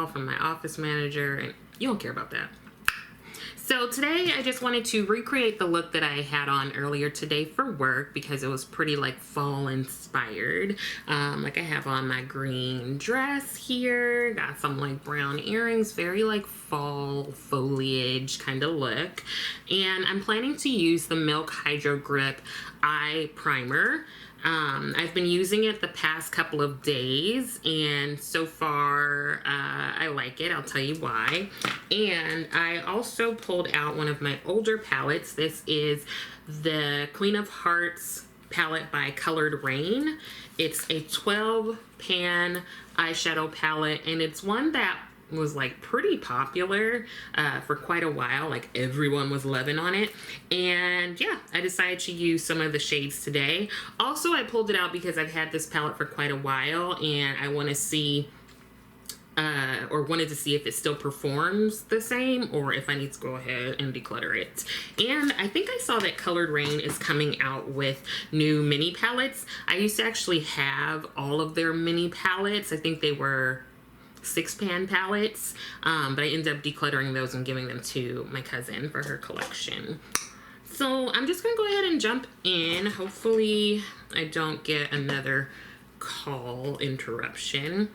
call from my office manager, and you don't care about that. So today I just wanted to recreate the look that I had on earlier today for work because it was pretty like fall inspired. Like I have on my green dress here, got some like brown earrings, very like fall foliage kind of look. And I'm planning to use the Milk Hydrogrip Eye Primer. I've been using it the past couple of days, and so far I like it. I'll tell you why. And I also pulled out one of my older palettes. This is the Queen of Hearts palette by Raine. It's a 12 pan eyeshadow palette, and it's one that was like pretty popular for quite a while. Like everyone was loving on it, and yeah, I decided to use some of the shades today. Also, I pulled it out because I've had this palette for quite a while, and I want to see wanted to see if it still performs the same or if I need to go ahead and declutter it. And I think I saw that Raine is coming out with new mini palettes. I used to actually have all of their mini palettes. I think they were 6-pan palettes, but I ended up decluttering those and giving them to my cousin for her collection. So I'm just gonna go ahead and jump in. Hopefully I don't get another call interruption.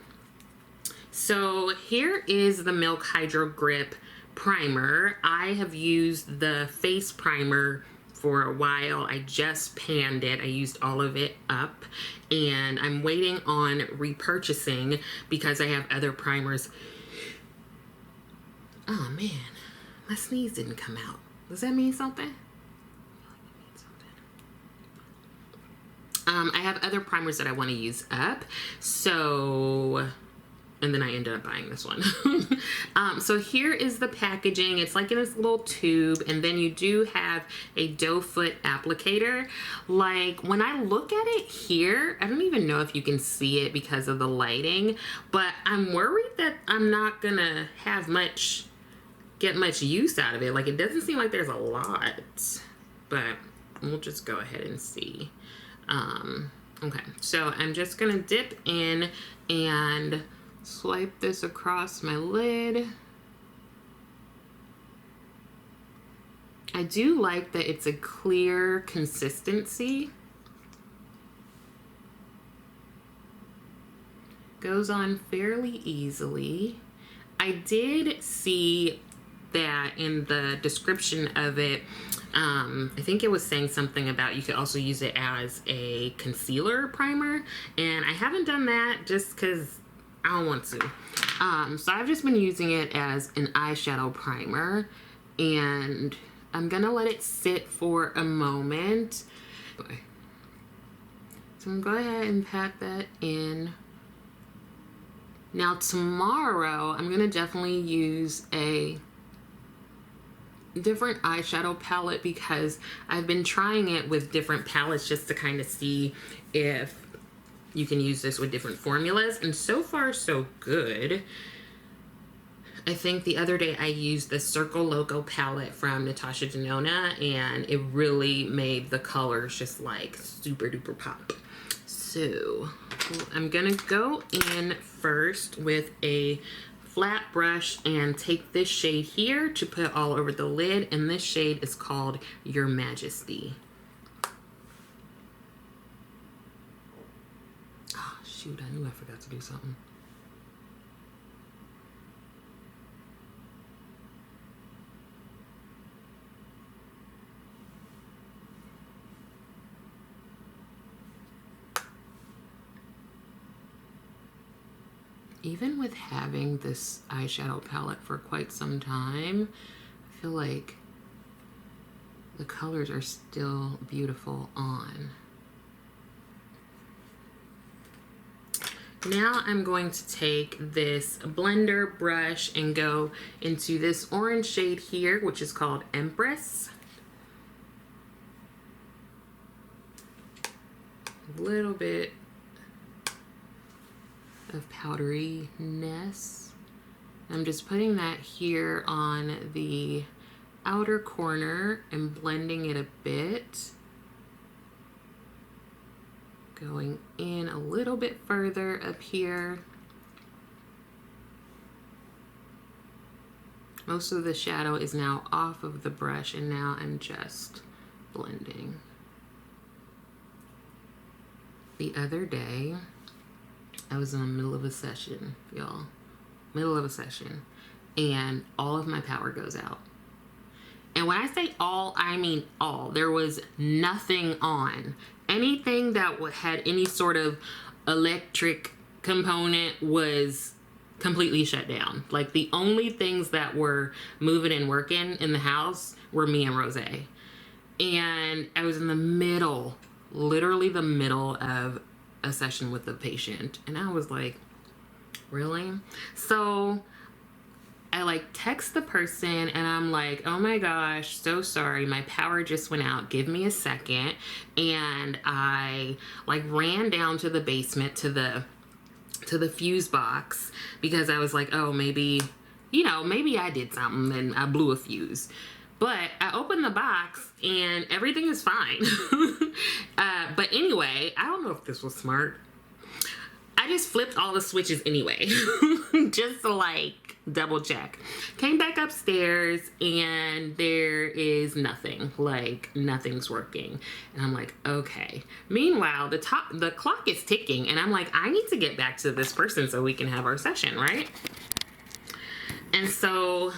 So here is the Milk Hydrogrip Primer. I have used the face primer for a while. I just panned it. I used all of it up, and I'm waiting on repurchasing because I have other primers. Oh man, my sneeze didn't come out. Does that mean something? I have other primers that I want to use up, so, and then I ended up buying this one. So here is the packaging. It's like in this little tube, and then you do have a doe foot applicator. Like when I look at it here, I don't even know if you can see it because of the lighting, but I'm worried that I'm not gonna have get much use out of it. Like it doesn't seem like there's a lot, but we'll just go ahead and see. Okay, so I'm just gonna dip in and swipe this across my lid. I do like that it's a clear consistency. Goes on fairly easily. I did see that in the description of it, I think it was saying something about you could also use it as a concealer primer, and I haven't done that just because I don't want to. So I've just been using it as an eyeshadow primer, and I'm gonna let it sit for a moment. So I'm gonna go ahead and pat that in. Now tomorrow, I'm gonna definitely use a different eyeshadow palette because I've been trying it with different palettes just to kind of see if you can use this with different formulas, and so far so good. I think the other day I used the Circle Loco palette from Natasha Denona, and it really made the colors just like super duper pop. So I'm gonna go in first with a flat brush and take this shade here to put all over the lid, and this shade is called Your Majesty. Oh shoot, I knew I forgot to do something. Even with having this eyeshadow palette for quite some time, I feel like the colors are still beautiful on. Now I'm going to take this blender brush and go into this orange shade here, which is called Empress. A little bit of powderyness. I'm just putting that here on the outer corner and blending it a bit. Going in a little bit further up here. Most of the shadow is now off of the brush, and now I'm just blending. The other day, I was in the middle of a session, y'all. Middle of a session. And all of my power goes out. And when I say all, I mean all. There was nothing on. Anything that had any sort of electric component was completely shut down. Like, the only things that were moving and working in the house were me and Rose. And I was in the middle, literally the middle of a session with the patient. And I was like, really? So I like text the person and I'm like, oh my gosh, so sorry. My power just went out. Give me a second. And I like ran down to the basement to the fuse box because I was like, oh, maybe, you know, maybe I did something and I blew a fuse. But I opened the box and everything is fine. But anyway, I don't know if this was smart. I just flipped all the switches anyway, just to like double check. Came back upstairs and there is nothing, like nothing's working. And I'm like, okay. Meanwhile, the clock is ticking and I'm like, I need to get back to this person so we can have our session, right? And so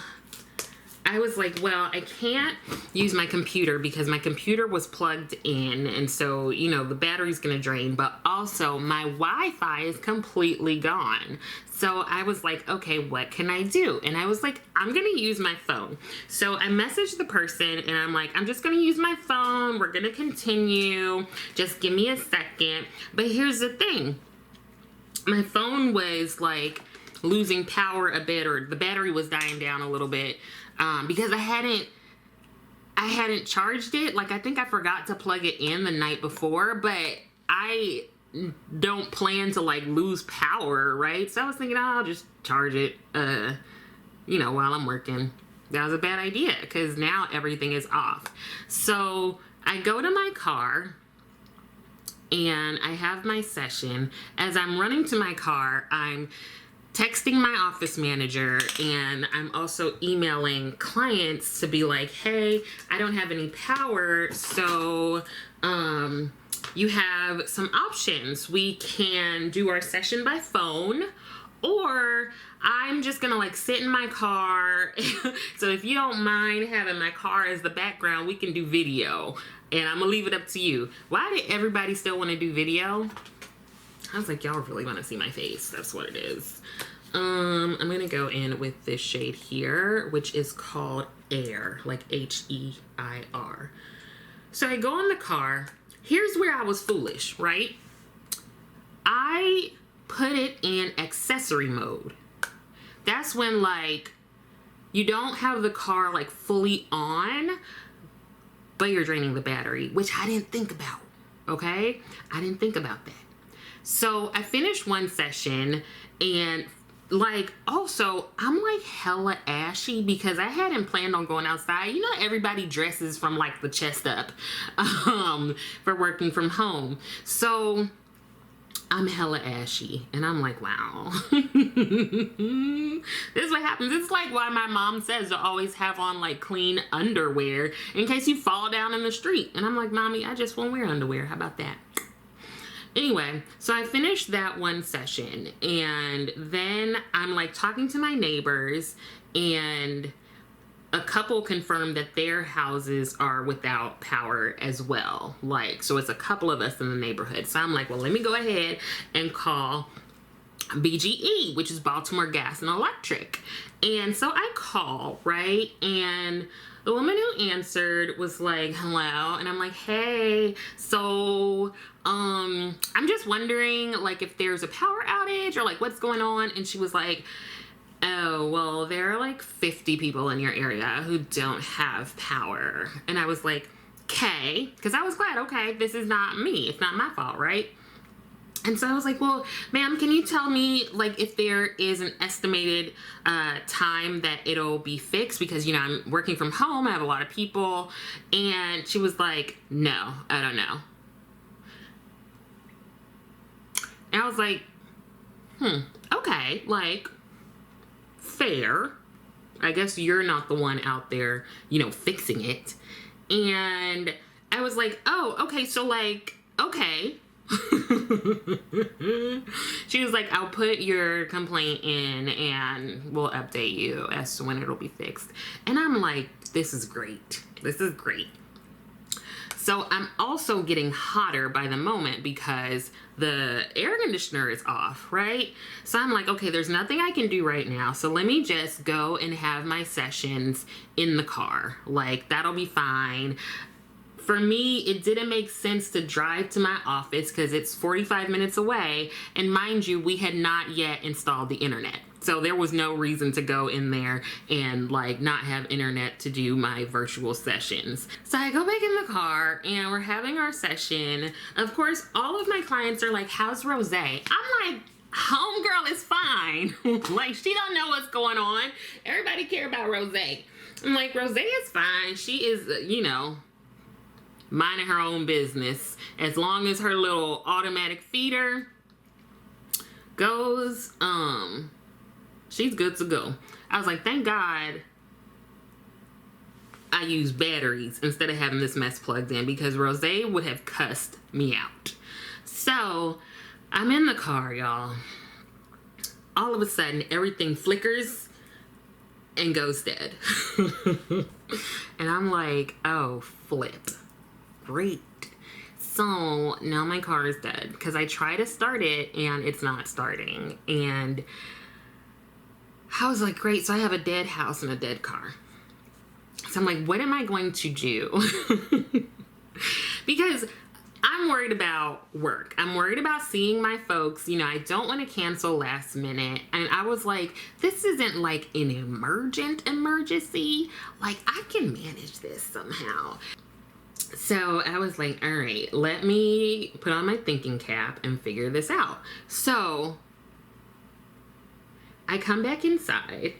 I was like, well, I can't use my computer because my computer was plugged in. And so, you know, the battery's going to drain, but also my Wi-Fi is completely gone. So I was like, okay, what can I do? And I was like, I'm going to use my phone. So I messaged the person and I'm like, I'm just going to use my phone. We're going to continue. Just give me a second. But here's the thing. My phone was like losing power a bit, or the battery was dying down a little bit. Because I hadn't charged it. Like, I think I forgot to plug it in the night before, but I don't plan to like lose power, right? So I was thinking, oh, I'll just charge it, you know, while I'm working. That was a bad idea because now everything is off. So I go to my car and I have my session. As I'm running to my car, I'm texting my office manager and I'm also emailing clients to be like, hey, I don't have any power, so you have some options. We can do our session by phone, or I'm just gonna like sit in my car. So if you don't mind having my car as the background, we can do video, and I'm gonna leave it up to you. Why did everybody still want to do video? I was like, y'all really want to see my face. That's what it is. I'm going to go in with this shade here, which is called Air, like H-E-I-R. So I go in the car. Here's where I was foolish, right? I put it in accessory mode. That's when like you don't have the car like fully on, but you're draining the battery, which I didn't think about, okay? I didn't think about that. So I finished one session and like, also, I'm like hella ashy because I hadn't planned on going outside. You know, everybody dresses from like the chest up for working from home. So I'm hella ashy and I'm like, wow. This is what happens. It's like why my mom says to always have on like clean underwear in case you fall down in the street. And I'm like, mommy, I just won't wear underwear. How about that? Anyway, so I finished that one session and then I'm like talking to my neighbors, and a couple confirmed that their houses are without power as well. Like, so it's a couple of us in the neighborhood. So I'm like, well, let me go ahead and call BGE, which is Baltimore Gas and Electric. And so I call, right? And the woman who answered was like, hello. And I'm like, hey, so I'm just wondering like if there's a power outage or like what's going on. And she was like, oh, well, there are like 50 people in your area who don't have power. And I was like, okay, because I was glad, okay, this is not me. It's not my fault, right? And so I was like, well, ma'am, can you tell me like if there is an estimated time that it'll be fixed? Because, you know, I'm working from home. I have a lot of people. And she was like, no, I don't know. And I was like, okay, like, fair. I guess you're not the one out there, fixing it. And I was like, oh, okay, so like, okay. She was like, I'll put your complaint in and we'll update you as to when it'll be fixed. And I'm like, this is great. This is great. So I'm also getting hotter by the moment because the air conditioner is off, right? So I'm like, okay, there's nothing I can do right now. So let me just go and have my sessions in the car. Like, that'll be fine. For me, it didn't make sense to drive to my office because it's 45 minutes away. And mind you, we had not yet installed the internet. So there was no reason to go in there and like not have internet to do my virtual sessions. So I go back in the car and we're having our session. Of course, all of my clients are like, how's Rose? I'm like, homegirl is fine. Like, she don't know what's going on. Everybody care about Rose. I'm like, Rose is fine. She is, minding her own business. As long as her little automatic feeder goes, she's good to go. I was like, thank God I use batteries instead of having this mess plugged in, because Rose would have cussed me out. So I'm in the car, y'all. All of a sudden, everything flickers and goes dead. And I'm like, oh, flip. Great. So now my car is dead because I try to start it and it's not starting. And I was like, great. So I have a dead house and a dead car. So I'm like, what am I going to do? Because I'm worried about work. I'm worried about seeing my folks. I don't want to cancel last minute. And I was like, this isn't like an emergency. Like, I can manage this somehow. So I was like, all right, let me put on my thinking cap and figure this out. So I come back inside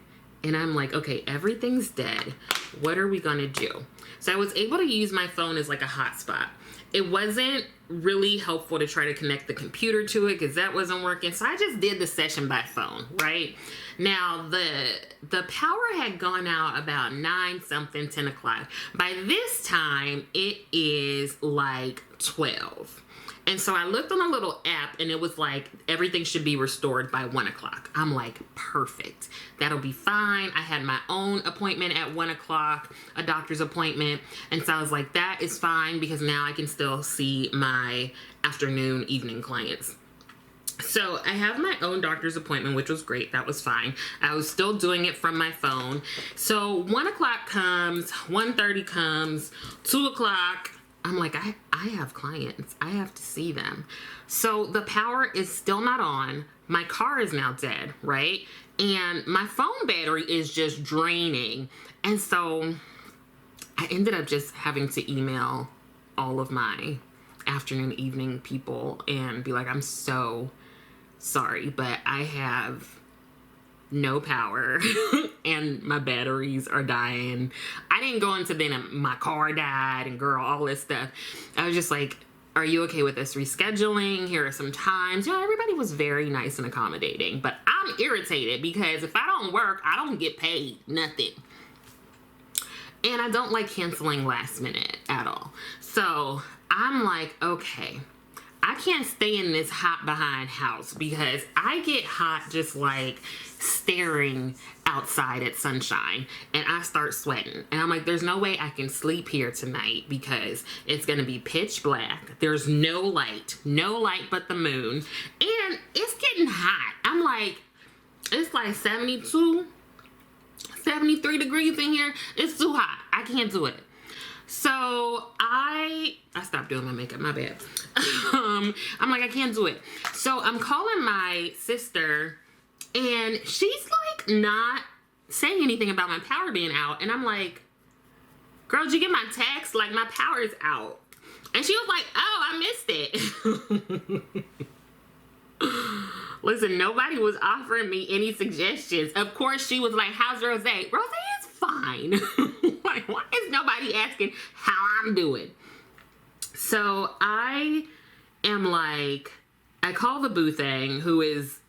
and I'm like, okay, everything's dead. What are we gonna do? So I was able to use my phone as like a hotspot. It wasn't really helpful to try to connect the computer to it because that wasn't working. So I just did the session by phone, right? Now, the power had gone out about 9 something, 10 o'clock. By this time, it is like 12. And so I looked on a little app and it was like, everything should be restored by 1 o'clock. I'm like, perfect. That'll be fine. I had my own appointment at 1 o'clock, a doctor's appointment. And so I was like, that is fine because now I can still see my afternoon, evening clients. So I have my own doctor's appointment, which was great. That was fine. I was still doing it from my phone. So 1 o'clock comes, 1:30 comes, 2 o'clock. I'm like, I have clients. I have to see them. So the power is still not on. My car is now dead, right? And my phone battery is just draining. And so I ended up just having to email all of my afternoon, evening people and be like, I'm so sorry, but I have no power and my batteries are dying. I didn't go into then my car died and girl, all this stuff. I was just like, are you okay with this rescheduling? Here are some times. Everybody was very nice and accommodating, but I'm irritated because if I don't work, I don't get paid nothing. And I don't like canceling last minute at all. So I'm like, okay, I can't stay in this hot behind house because I get hot just like staring outside at sunshine and I start sweating. And I'm like, there's no way I can sleep here tonight because it's going to be pitch black. There's no light but the moon. And it's getting hot. I'm like, it's like 72, 73 degrees in here. It's too hot. I can't do it. So I stopped doing my makeup, my bad. I'm like, I can't do it. So I'm calling my sister and she's like not saying anything about my power being out. And I'm like, girl, did you get my text? Like, my power is out. And she was like, oh, I missed it. Listen, nobody was offering me any suggestions. Of course, she was like, how's Rose? Rose is fine. Like, why is nobody asking how I'm doing? So I am like, I call the boo thing, who is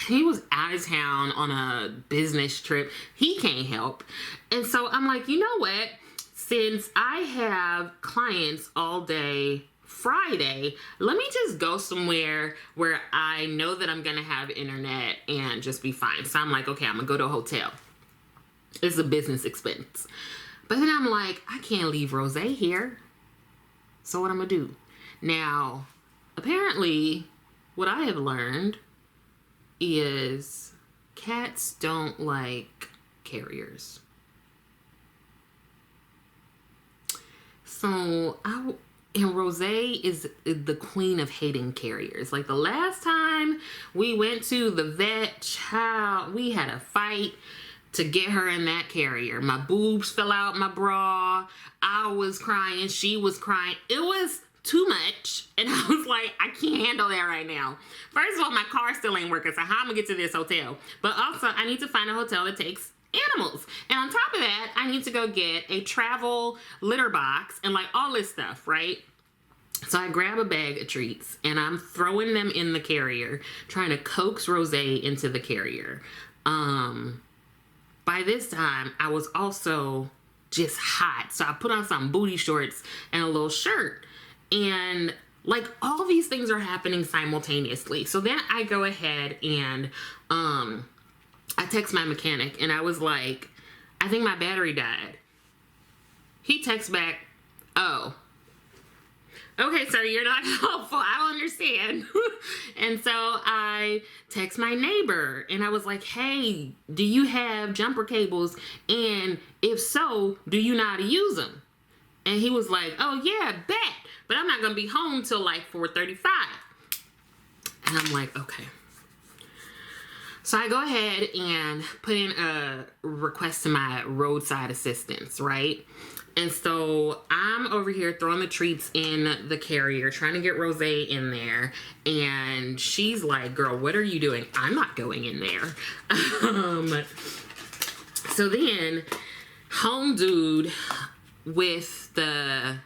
he was out of town on a business trip. He can't help. And so I'm like, you know what? Since I have clients all day Friday, let me just go somewhere where I know that I'm going to have internet and just be fine. So I'm like, okay, I'm going to go to a hotel. It's a business expense. But then I'm like, I can't leave Rose here. So what I'm going to do? Now, apparently, what I have learned is cats don't like carriers. So and Rose is the queen of hating carriers. Like the last time we went to the vet, child, we had a fight to get her in that carrier. My boobs fell out my bra. I was crying. She was crying. It was too much. And I was like, I can't handle that right now. First of all, my car still ain't working. So how am I gonna get to this hotel? But also, I need to find a hotel that takes animals. And on top of that, I need to go get a travel litter box and like all this stuff, right? So I grab a bag of treats and I'm throwing them in the carrier, trying to coax Rose into the carrier. By this time, I was also just hot. So I put on some booty shorts and a little shirt. And like all these things are happening simultaneously. So then I go ahead and I text my mechanic and I was like, I think my battery died. He texts back, oh, okay, sir, you're not helpful. I don't understand. And so I text my neighbor and I was like, hey, do you have jumper cables? And if so, do you know how to use them? And he was like, oh yeah, bet. But I'm not going to be home till like 4:35. And I'm like, okay. So I go ahead and put in a request to my roadside assistance, right? And so I'm over here throwing the treats in the carrier, trying to get Rose in there. And she's like, girl, what are you doing? I'm not going in there. So then home dude with the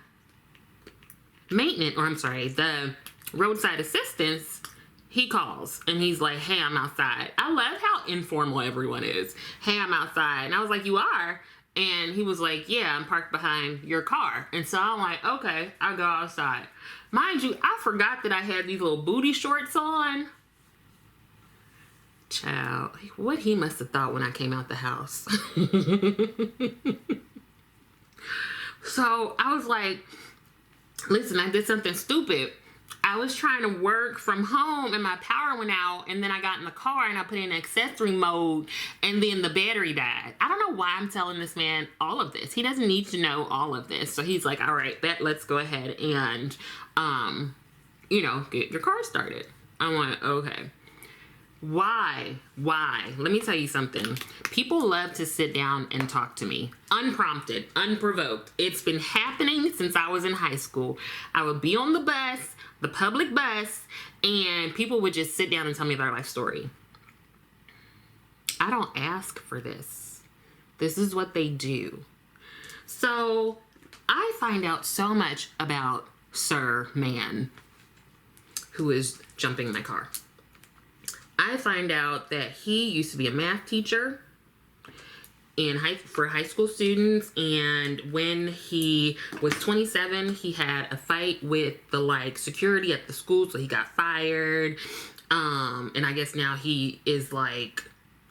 the roadside assistance, he calls and he's like, hey, I'm outside. I love how informal everyone is. Hey, I'm outside. And I was like, you are? And he was like, yeah, I'm parked behind your car. And so I'm like, okay, I'll go outside. Mind you, I forgot that I had these little booty shorts on. Child, what he must have thought when I came out the house. So I was like, listen, I did something stupid. I was trying to work from home and my power went out, and then I got in the car and I put in accessory mode and then the battery died. I don't know why I'm telling this man all of this. He doesn't need to know all of this. So he's like, all right, let's go ahead and, get your car started. I'm like, okay. Why? Let me tell you something. People love to sit down and talk to me. Unprompted, unprovoked. It's been happening since I was in high school. I would be on the bus, the public bus, and people would just sit down and tell me their life story. I don't ask for this. This is what they do. So I find out so much about Sir Man, who is jumping my car. I find out that he used to be a math teacher for high school students, and when he was 27, he had a fight with the security at the school, so he got fired. And I guess now he is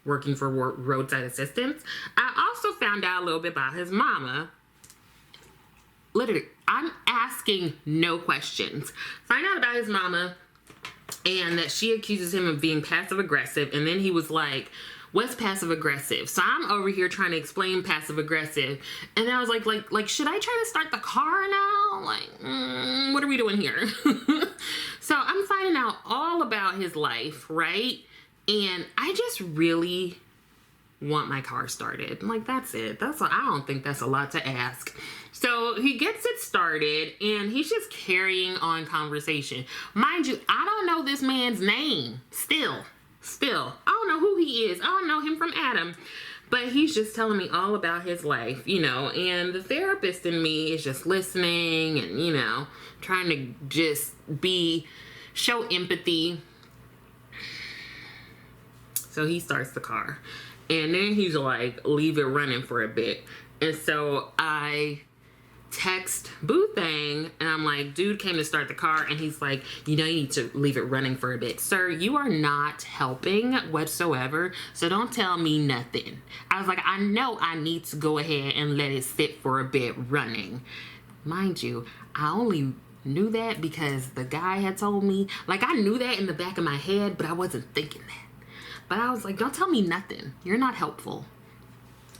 working for roadside assistance. I also found out a little bit about his mama. Literally, I'm asking no questions. Find out about his mama, and that she accuses him of being passive aggressive. And then he was like, what's passive aggressive? So I'm over here trying to explain passive aggressive. And then I was like, should I try to start the car now? What are we doing here? So I'm finding out all about his life, right? And I just really want my car started. I'm like, that's it. I don't think that's a lot to ask. So he gets it started and he's just carrying on conversation. Mind you, I don't know this man's name. Still. I don't know who he is. I don't know him from Adam. But he's just telling me all about his life, and the therapist in me is just listening and, trying to just show empathy. So he starts the car. And then he's like, leave it running for a bit. And so I text Boo Thing, and I'm like, dude came to start the car, and he's like, you know, you need to leave it running for a bit. Sir, you are not helping whatsoever, so don't tell me nothing. I was like, I know I need to go ahead and let it sit for a bit running. Mind you, I only knew that because the guy had told me. Like, I knew that in the back of my head, but I wasn't thinking that. But I was like, don't tell me nothing. You're not helpful.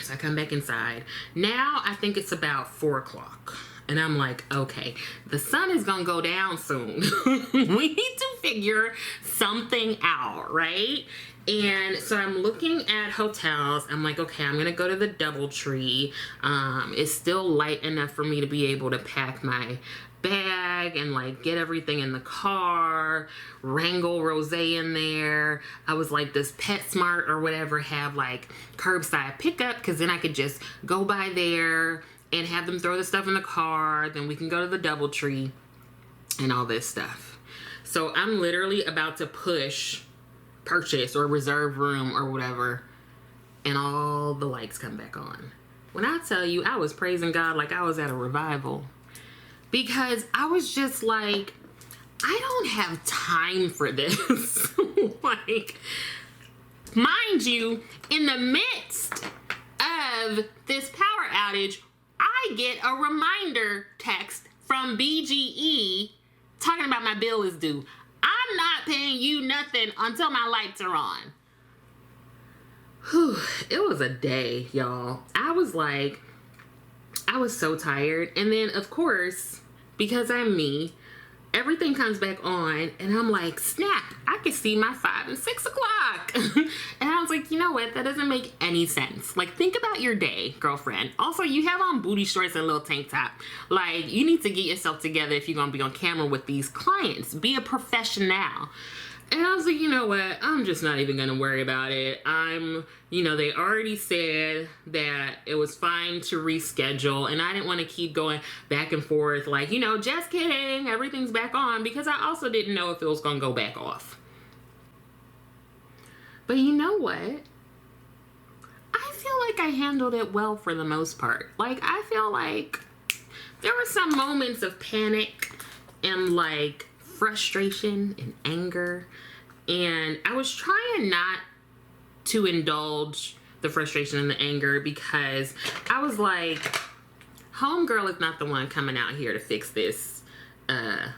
So I come back inside. Now I think it's about 4 o'clock. And I'm like, okay, the sun is gonna go down soon. We need to figure something out, right? And so I'm looking at hotels. I'm like, okay, I'm gonna go to the DoubleTree. It's still light enough for me to be able to pack my bag and like get everything in the car, wrangle rosé in there. I was like, does PetSmart or whatever have like curbside pickup? Because then I could just go by there and have them throw the stuff in the car. Then we can go to the DoubleTree and all this stuff. So I'm literally about to push purchase or reserve room or whatever, and all the lights come back on. When I tell you, I was praising God like I was at a revival. Because I was just like, I don't have time for this. Like, mind you, in the midst of this power outage, I get a reminder text from BGE talking about my bill is due. I'm not paying you nothing until my lights are on. Whew, it was a day, y'all. I was like, I was so tired. And then, of course, because I'm me, everything comes back on, and I'm like, snap, I can see my 5 and 6 o'clock. And I was like, you know what? That doesn't make any sense. Like, think about your day, girlfriend. Also, you have on booty shorts and a little tank top. Like, you need to get yourself together if you're going to be on camera with these clients. Be a professional. And I was like, you know what? I'm just not even going to worry about it. They already said that it was fine to reschedule, and I didn't want to keep going back and forth like, just kidding, everything's back on, because I also didn't know if it was going to go back off. But you know what? I feel like I handled it well for the most part. Like, I feel like there were some moments of panic and like frustration and anger, and I was trying not to indulge the frustration and the anger because I was like, homegirl is not the one coming out here to fix this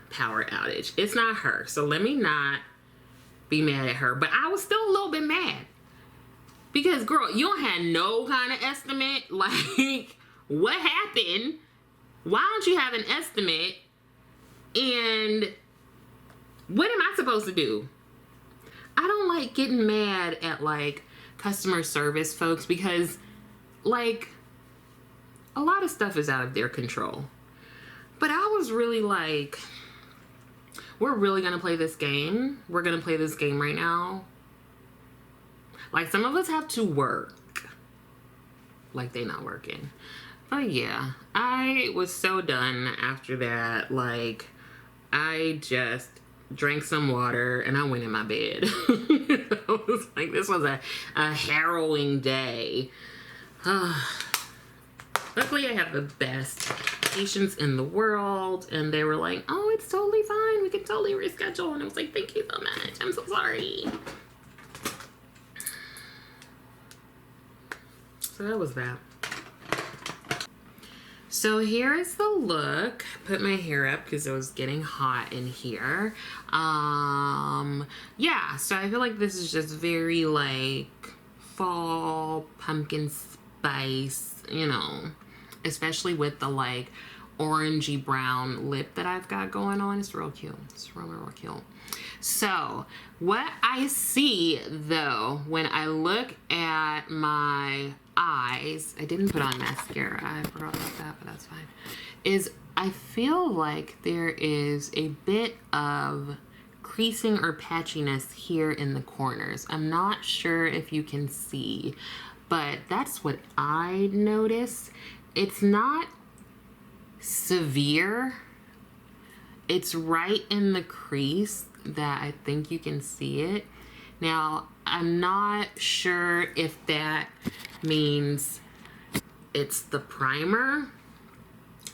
power outage. It's not her, so let me not be mad at her. But I was still a little bit mad because, girl, you don't have no kind of estimate. Like, what happened? Why don't you have an estimate? And what am I supposed to do? I don't like getting mad at like customer service folks because like a lot of stuff is out of their control. But I was really like, we're really gonna play this game. We're gonna play this game right now. Like, some of us have to work like they not working. But yeah, I was so done after that. Like, I just drank some water and I went in my bed. I was like, this was a harrowing day. Luckily, I have the best patients in the world, and they were like, oh, it's totally fine, we can totally reschedule. And I was like, thank you so much, I'm so sorry. So that was that. So here is the look. Put my hair up because it was getting hot in here. Yeah, so I feel like this is just very like fall pumpkin spice, especially with the like orangey brown lip that I've got going on. It's real cute. It's real, real cute. So what I see though, when I look at my eyes, I didn't put on mascara, I forgot about that, but that's fine, is I feel like there is a bit of creasing or patchiness here in the corners. I'm not sure if you can see, but that's what I notice. It's not severe. It's right in the crease that I think you can see it. Now, I'm not sure if that means it's the primer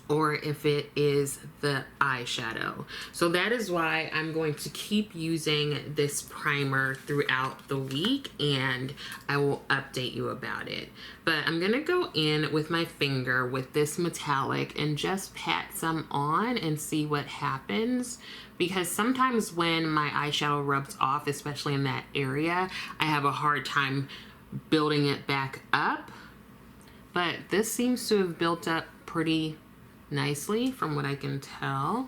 or if it is the eyeshadow. So that is why I'm going to keep using this primer throughout the week, and I will update you about it. But I'm gonna go in with my finger with this metallic and just pat some on and see what happens, because sometimes when my eyeshadow rubs off, especially in that area, I have a hard time building it back up. But this seems to have built up pretty nicely from what I can tell.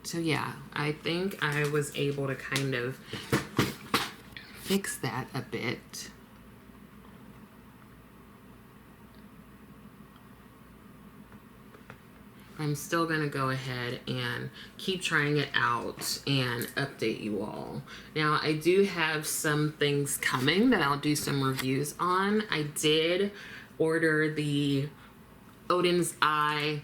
So yeah, I think I was able to kind of fix that a bit. I'm still gonna go ahead and keep trying it out and update you all. Now, I do have some things coming that I'll do some reviews on. I did order the Odin's Eye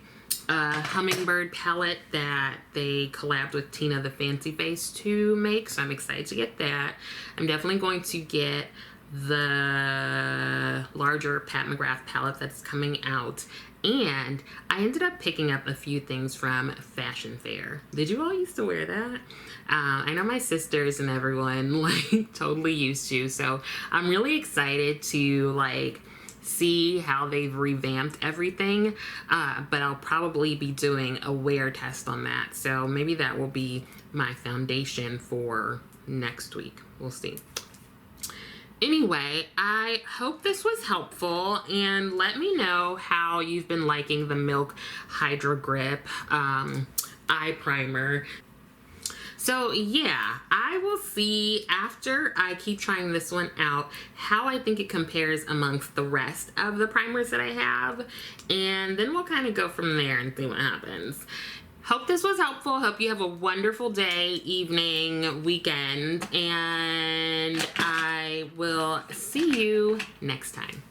hummingbird palette that they collabed with Tina the Fancy Face to make, so I'm excited to get that. I'm definitely going to get the larger Pat McGrath palette that's coming out. And I ended up picking up a few things from Fashion Fair. Did you all used to wear that? I know my sisters and everyone like totally used to. So I'm really excited to like see how they've revamped everything. But I'll probably be doing a wear test on that. So maybe that will be my foundation for next week. We'll see. Anyway, I hope this was helpful, and let me know how you've been liking the Milk Hydrogrip Eye Primer. So yeah, I will see after I keep trying this one out how I think it compares amongst the rest of the primers that I have, and then we'll kind of go from there and see what happens. Hope this was helpful. Hope you have a wonderful day, evening, weekend, and I will see you next time.